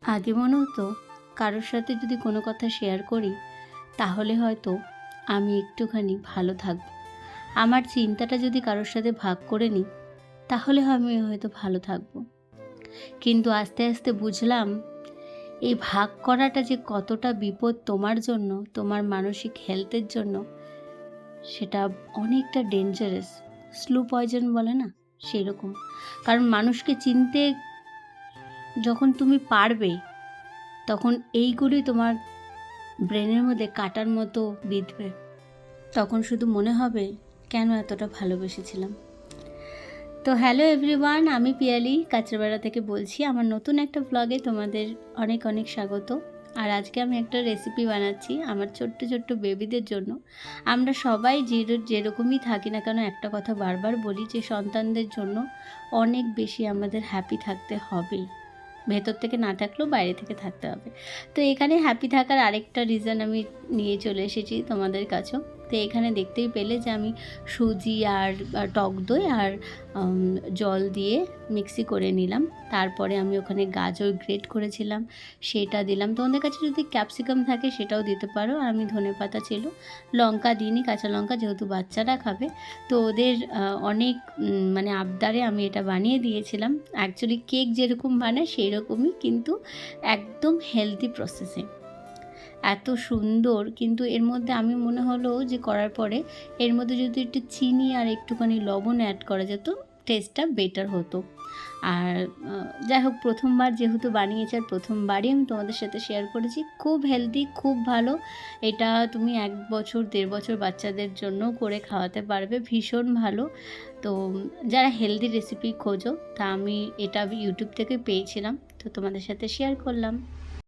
আগে মনে হতো কারোর সাথে যদি কোনো কথা শেয়ার করি তাহলে হয়তো আমি একটুখানি ভালো থাকব। আমার চিন্তাটা যদি কারোর সাথে ভাগ করে নিই তাহলে আমি হয়তো ভালো থাকব। কিন্তু আস্তে আস্তে বুঝলাম এই ভাগ করাটা যে কতটা বিপদ তোমার জন্য, তোমার মানসিক হেলথের জন্য, সেটা অনেকটা ডেঞ্জারাস। স্লো পয়জন বলে না, সেরকম। কারণ মানুষকে চিনতে যখন তুমি পারবে তখন এইগুলি তোমার ব্রেনের মধ্যে কাটার মতো বিঁধবে। তখন শুধু মনে হবে কেন এতটা ভালোবেসেছিলাম। তো হ্যালো এভরিওয়ান, আমি পিয়ালি কাঁচরাপাড়া থেকে বলছি। আমার নতুন একটা ব্লগে তোমাদের অনেক অনেক স্বাগত। আর আজকে আমি একটা রেসিপি বানাচ্ছি আমার ছোট্ট ছোট্ট বেবিদের জন্য। আমরা সবাই যেরকমই থাকি না কেন একটা কথা বারবার বলি যে সন্তানদের জন্য অনেক বেশি আমাদের হ্যাপি থাকতে হবে। ভেতর থেকে না থাকলেও বাইরে থেকে থাকতে হবে। তো এখানে হ্যাপি থাকার আরেকটা রিজন আমি নিয়ে চলে এসেছি তোমাদের কাছেও। তো এখানে দেখতেই পেলে যে আমি সুজি আর টক দই আর জল দিয়ে মিক্সি করে নিলাম। তারপরে আমি ওখানে গাজর গ্রেট করেছিলাম, সেটা দিলাম। তোমাদের কাছে যদি ক্যাপসিকাম থাকে সেটাও দিতে পারো। আর আমি ধনেপাতা ছিল, লঙ্কা দিইনি, কাঁচা লঙ্কা, যেহেতু বাচ্চারা খাবে। তো ওদের অনেক মানে আবদারে আমি এটা বানিয়ে দিয়েছিলাম। অ্যাকচুয়ালি কেক যেরকম বানায় সেই রকমই, কিন্তু একদম হেলদি প্রসেসে, এত সুন্দর। কিন্তু এর মধ্যে আমি মনে হলো যে করার পরে এর মধ্যে যদি একটু চিনি আর একটুখানি লবণ অ্যাড করা যেত টেস্টটা বেটার হতো। আর যাই হোক, প্রথমবার যেহেতু বানিয়েছি আর প্রথমবারই আমি তোমাদের সাথে শেয়ার করেছি। খুব হেলদি, খুব ভালো। এটা তুমি 1 বছর 1.5 বছর বাচ্চাদের জন্য করে খাওয়াতে পারবে, ভীষণ ভালো। তো যারা হেলদি রেসিপি খোঁজো, তা আমি এটা ইউটিউব থেকে পেয়েছিলাম, তো তোমাদের সাথে শেয়ার করলাম।